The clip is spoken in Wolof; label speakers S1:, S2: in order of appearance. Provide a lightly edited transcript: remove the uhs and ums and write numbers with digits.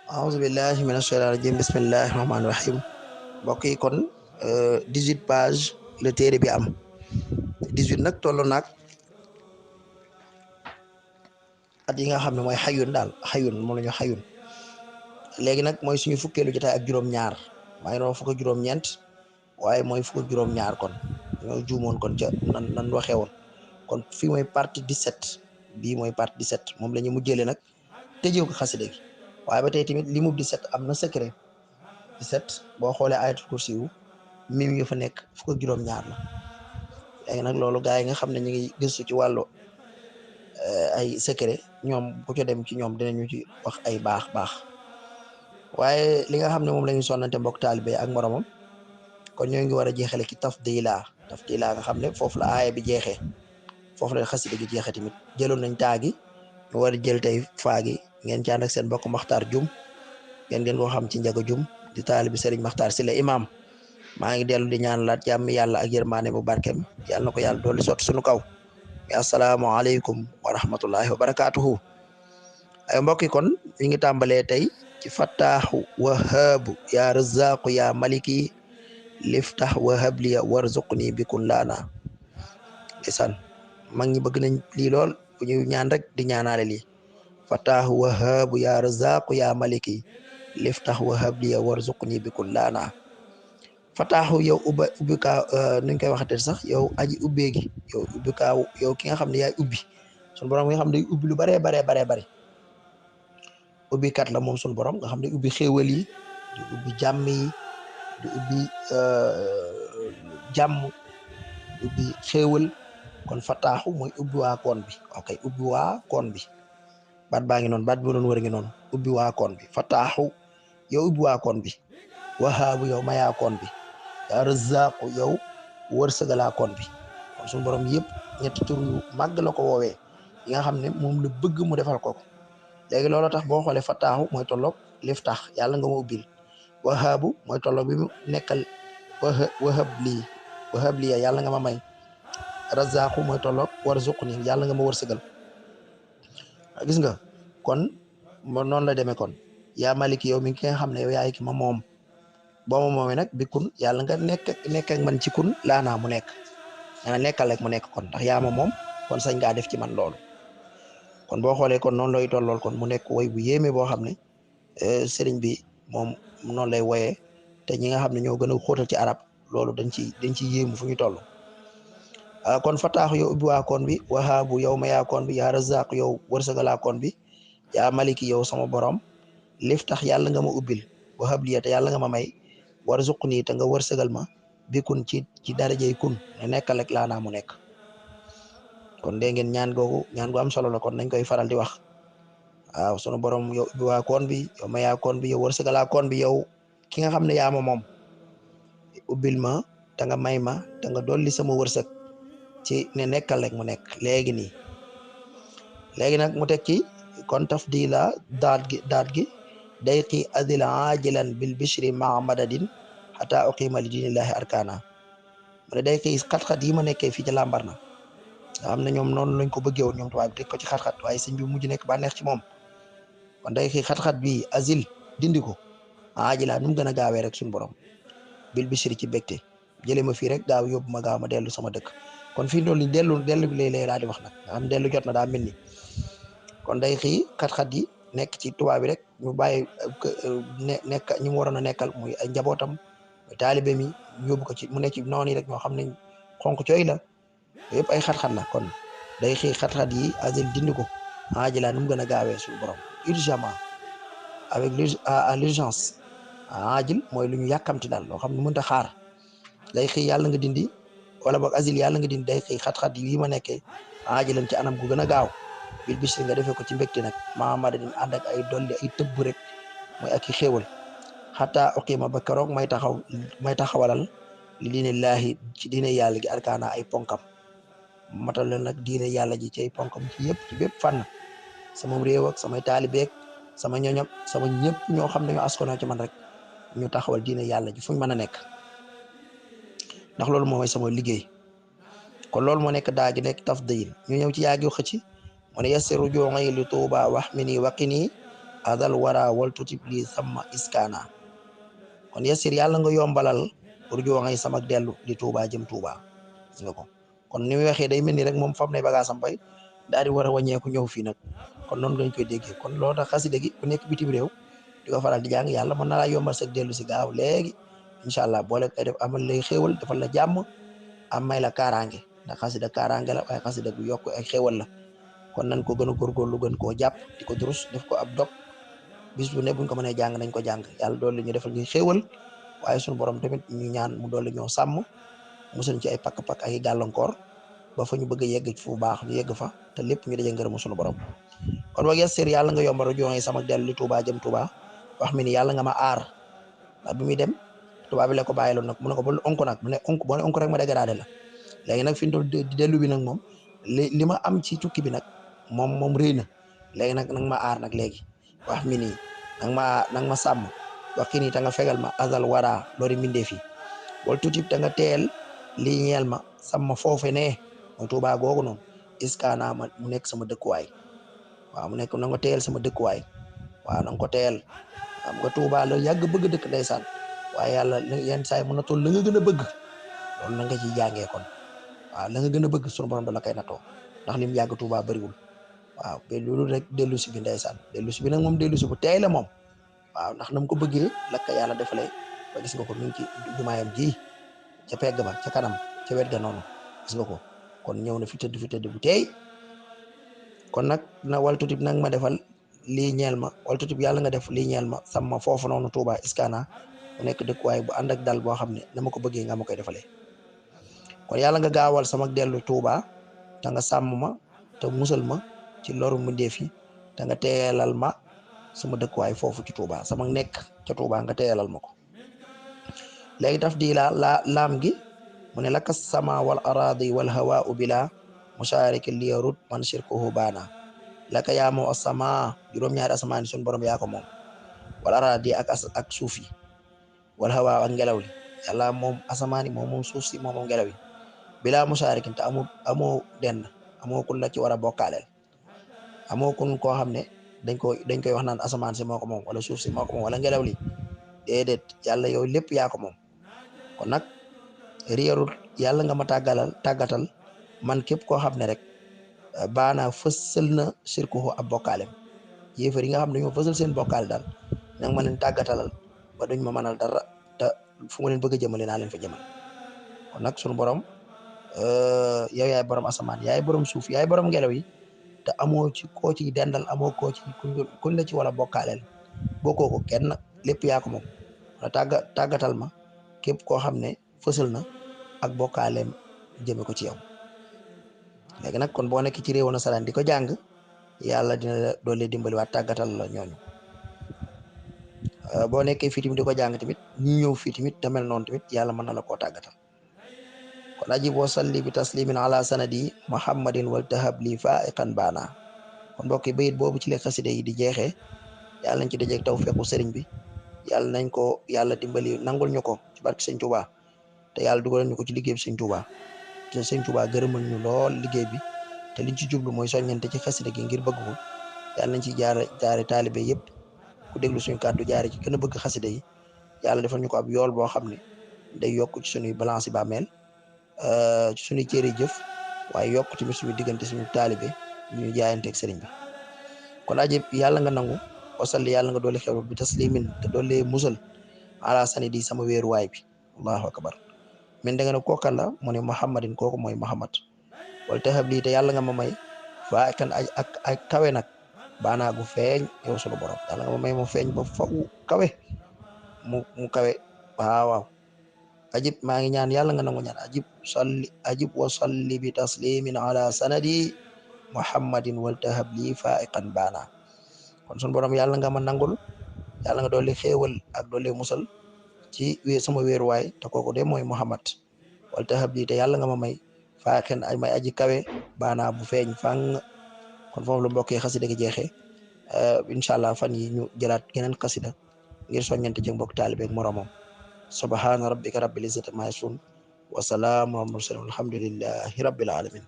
S1: aouzu billahi mina shaytaani rajim bismillahi rahmaani rahim mbokk yi kon 18 page la téere bi am 18 nag toll naag at yi nga xam ne mooy xayun daal xayun moom la ñu xayun léegi nag mooy suñu fukkeelu jotaay ak juróom-ñaar maa ngi doon fukk ak juróom-ñeent waaye mooy fukk ak juróom-ñaar kon ñoo juumoon kon ca nan waxee woon kon fii mooy partie 17 bii mooy partie 17 moom la ñu mujjëlee nag tëjee ko xasida gi waaye ba tey tamit li mu 17 am na secret 17 boo xoolee ayatul kursi wu mim yu fa nekk fukk ak juróom-ñaar la léegi nag loolu gaa yi nga xam ne ñu ngi gëstu ci wàllu ay secret ñoom ku ca dem ci ñoom dinañu ci wax ay baax waaye li nga xam ne moom la ñu sonnante mbokk taalibe ak moromam kon ñoo ngi war a jeexale ci tafdila nga xam ne foofu la aaya bi jeexee foofu la xasida gi jeexee tamit jëloon nañ taagi ñu war a jël tey faagi ngeen ci ànd ak seen mbokk Maxtaar Dioum ngeen koo xam ci Ndiaga Dioum di taalibi Serigne Maxtaar Sylla imam maa ngi dellu di ñaan laat jàmm yàlla ak yërmaane bu barkeem yàlla na ko yàlla dolli sotti suñu kaw asalaamaaleykum wa rahmatullahi wa barakaatuhu ay mbokk yi kon ñu ngi tàmbalee tey ci fattaaxu wahaabu yaa razaqu yaa maliki liftax wahabliya warzuqni bikun laana isan mag ñi bëgg nañ lii lool bu ñu ñaan rek di ñaanaale lii fattaaxu wahaabu yaa razaqu yaa maliki liftax wahabliya warzuqni bikun laana fataaxu yow ubbi kaa nuñ koy waxatee sax yow aji ubbee gi yow ubbi kaa yow ki nga xam ne yaay ubbi sunu borom nga xam ne day ubbi lu baree bare ubbi kat la moom sunu borom nga xam ne ubbi xéewal yi di ubbi jàmm yi di ubbi jàmm di ubbi xéewal kon fataaxu mooy ubbi waa koon bi ok ubbi waa koon bi baat baa ngi noonu baat bi doon wër ngi noonu ubbi waa koon bi fataaxu yow ubbi waa koon bi wahaabu yow mayaa koon bi yaa razaqu yow wërsëgalaa koon bi kon suñu borom yëpp ñetti tur yu màgg la ko woowee yi nga xam ne moom la bëgg mu defal ko léegi loolu tax boo xoolee fataaxu mooy tolloog liftax yàlla nga ma ubbil wahaabu mooy tolloog bi mu nekkal wahab lii yàlla nga ma may razaqu mooy tolloog warzuqni yàlla nga ma wërsëgal gis nga kon noonu la demee kon yaa maliki yow mi nga xam ne yow yaay ki ma moom boo ma moomee nag bi kun yàlla nga nekk ak man ci kun laanaa mu nekk nga nekkal rek mu nekk kon ndax yaa ma moom kon sañ ngaa def ci man loolu kon boo xoolee kon noonu lay tollool kon mu nekk woy bu yéeme boo xam ne sëriñ bi moom noonu lay woyee te ñi nga xam ne ñoo gën a xóotal ci arab loolu dañ ci yéemu fu ñu toll kon fataaxu yow ubbi waa koon bi wahaabu yow ma yaa koon bi yaa razaq yow wërsëgalaa koon bi yaa maliki yow sama borom liftax yàlla nga ma ubbil wahab liya te yàlla nga ma may warzuqni te nga wërsëgal ma bi kun ci darajey kun ne nekkal rek laanaa mu nekk kon dégg ngeen ñaan googu ñaan gu am solo la kon nañ koy faral di wax waaw sunu borom yow ubbi waa koon bi yow ma yaa koon bi yow wërsëgalaa koon bi yow ki nga xam ne yaa ma moom ubbil ma te nga may ma te nga dolli sama wërsëg ci ne nekkal rek mu nekk léegi nii léegi nag mu teg ci kon tafdila daat gi day qi adil ajilan bil bishri maa madadin xata uqima li dinillahi arkana mu ne day qi xat-xat yi ma nekkee fii ci làmbar na nga xam ne ñoom noonu lañ ko bëggee woon ñoom tubaab bi teg ko ci xat-xat waaye sëñ bi mujj nekk ba neex ci moom kon day qi xat-xat bi azil dindi ko ajila nu mu gën a gaawee rek suñu borom bil bishri ci bégte jëlee ma fii rek gaaw yóbbu ma gaaw ma dellu sama dëkk kon fii loolu dellu bi lay laa di wax nag nga xam dellu jot na daa mel ni kon day xii xat-xat yi nekk ci tubaab bi rek ñu bàyyi nekk ñi mu waroon a nekkal muy ay njabootam muy taalibe mi ñu yóbbu ko ci mu nekk ci noonu rek ñoo xam ne xonk cooy la yëpp ay xat-xat la kon day xii xat-xat yi azil dindi ko ajila nu mu gën a gaawee suñu borom urgemment avec à l'urgence ajil mooy lu ñu yàkkamti daal loo xam ne mënut a xaar day xii yàlla nga dindi wala boog azil yàlla nga dindi day xii xat-xat yi ma nekkee ajilan ci anam gu gën a gaaw bil bishri nga defee ko ci mbégte nag maamada din ànd ak ay dolli ay tëbb rek mooy ak i xéewal xataa uqima ba keroog may taxawalal li diine laahi ci diine yàlla gi arkaana ay ponkam matal leen nag diine yàlla ji ci ay ponkam ci yëpp ci bépp fànn sama réew ak samay taalibeek sama ñoñok sama ñëpp ñoo xam ne ñoo askanoo ci man rek ñu taxawal diine yàlla ji fuñ mën a nekk ndax loolu mooy sama liggéey kon loolu moo nekk daa gi nekk tafdil ñu ñëw ci yaagi xëcc mu ne yassiru juu'i li tuuba wax mi nii waqi nii adal wara wal tutib li sama iskana kon yassir yàlla nga yombalal pour jo ngay sama dellu li Touba jëm Touba gis nga ko kon ni muy waxee day mel ni rek moom fam nay bagaasam bay daal di war a wàññeeku ñëw fii nag kon noonu lañ koy déggee kon loolu tax xasida gi ku nekk bitim réew di ko faral di jàng yàlla mën na laa yombal sag dellu si gaaw léegi incha allah boole koy def amal lay xéewal defal la jàmm am may la kaaraange ndax xasida kaaraange la waaye xasida gu yokk ak xéewal la kon nañ ko gën a góorgóorlu gën koo jàpp di ko durus def ko ab dog bis bu ne buñ ko mënee jàng nañ ko jàng yàlla doole ñu defal ñuy xéewal waaye suñu borom tamit ñu ñaan mu doole ñoo sàmm musuñ ci ay pakk-pakk ay gàllankoor ba fa ñu bëgg a yegg fu baax ñu yegg fa te lépp ñu daje ngërëmu suñu borom kon wa yassir yàlla nga yombal joxe sama dellu li Touba jëm Touba wax mi ni yàlla nga ma aar ndax bi muy dem Touba bi la ko bàyyiloon nag mu ne ko bul onk nag mu ne onk boo ne onk rek ma dégradé la léegi nag fi ñu toll di dellu bi nag moom li ma am ci tukki bi nag moom rëy na léegi nag ma aar nag léegi wax mi nii nag ma sàmm wax ki nii ta nga fegal ma azal wara lori mindee fi wal tutib ta nga teel lii ñeel ma sama foofe ne mooy Touba googu noonu iskaana ma mu nekk sama dëkkuwaay waaw mu nekk na nga teel sama dëkkuwaay waaw na nga ko teel xam nga Touba la yàgg bëgg dëkk ndeysaan waaye yàlla yenn saa yi mën na toll la nga gën a bëgg loolu na nga ciy jàngee kon waaw la nga gën a bëgg sunu borom da la koy natoo ndax lim yàgg Touba bëriwul waaw ba loolu rek dellu si bi ndeysaan dellu si bi nag moom dellu si bu teey la moom waaw ndax na mu ko bëggee la ko yàlla defalee ba gis nga ko mi ngi ci jumaayam ji ca pegg ba ca kanam ca wet ga noonu gis nga ko kon ñëw na fi tëdd bu teey kon nag na wal tutib nag ma defal lii ñeel ma wal tutib yàlla nga def lii ñeel ma sama foofu noonu Touba iskana mu nekk dëkkuwaay bu ànd ak dal boo xam ne na ma ko bëggee nga ma koy defalee kon yàlla nga gaawal sama dellu Touba te nga sàmm ma te musal ma ci loru mbindeef yi te nga teelal ma sama dëkkuwaay foofu ci Touba sama nekk ca Touba nga teelal ma ko léegi daf di laam gi mu ne laka sama wal aradi wal hawa bila musharikin li yarut man shirkuhu baana laka yaa moom asama juróom-ñaari asamaan yi suñu borom yaa ko moom wal aradi ak suuf yi wal hawa ak ngelaw li yàlla moom asamaan yi moom suuf si moom ngelaw yi bila musharikin te amoo denn amoo kun la ci war a bokkaaleel amoo kun koo xam ne dañ koy wax naan asamaan si moo ko moom wala suuf si moo ko moom wala ngelaw li déedéet yàlla yow lépp yaa ko moom kon nag riyarul yàlla nga ma tàggatal man képp koo xam ne rek baana fësal na sirkuhu ab bokkaalem yéefar yi nga xam ne dañoo fësal seen bokkaale daal nag ma leen tàggatalal ba duñ ma mënal dara te fu ma leen bëgg a jëmale naa leen fa jëmale kon nag sunu borom yow yaay borom asamaan yaay borom suuf yaay borom ngelaw yi te amoo ci koo ci dendal amoo koo ci kuñ la ci wala bokkaaleel bokkoo ko kenn lépp yaa ko moom wala tàggatal ma képp koo xam ne fësal na ak bokkaaleem jëme ko ci yow léegi nag kon boo nekk ci réewu nasaraan di ko jàng yàlla dina la doole dimbaliwaat tàggatal la ñooñu boo nekkee fii tamit di ko jàng tamit ñu ñëw fii tamit te mel noonu tamit yàlla mën na la koo tàggatal kon ajib wa salli bi taslimin ala sanadi muhammadin wal tahab li faiqan baana kon mbokk yi bayit boobu ci le xasida yi di jeexee yàlla nañ ci dajeeg taw fekku sëriñ bi yàlla nañ ko yàlla dimbali nangul ñu ko ci barke sëñ Touba te yàlla dugalal ñu ko ci liggéey bi sëñ Touba te sëñ Touba gërëmal ñu lool liggéey bi te liñ ci jublu mooy soññante ci xasida gi ngir bëgg ko yàlla nañ ci jaare taalibe yëpp ku déglu suñu kàddu jaare ci gën a bëgg xasida yi yàlla defal ñu ko ab yool boo xam ne day yokk ci suñuy balance yi bàmmeel ci suñuy cëri jëf waaye yokk tamit suñu diggante suñu taalibe ñu jaayanteeg sëriñ bi kon ajib yàlla nga nangu wasalli yàlla nga doole xewal bi taslimin te doole musal ala sanidi sama wéeruwaay bi allahu akbar min da nga ne kookan la mu ne muhammadin kooku mooy muhammad wala tahab lii te yàlla nga ma may faa kan ak kawe nag baanaa gu feeñ yow sunu borom yàlla nga ma may mu feeñ ba faw kawe mu kawe waaw ajib maa ngi ñaan yàlla nga nangu ñaan ajib wa salli bi taslimin ala sanadi muhammadin wal tahab lii faiqan baana kon sunu borom yàlla nga ma nangul yàlla nga doole xéewal ak doole musal ci sama wéeruwaay te kooku de mooy muhammad wal tahab lii te yàlla nga ma may faiqan may aji kawe baana bu feeñ fang kon foofu la mbokkee xasida gi jeexee incha allah fan yi ñu jëlaat geneen xasida ngir soññante ci mbokk taalibe ak moromam subhana rabbika rabbil izzati ma yasifun wa salaamun alal mursalin walhamdulillahi rabbil alamin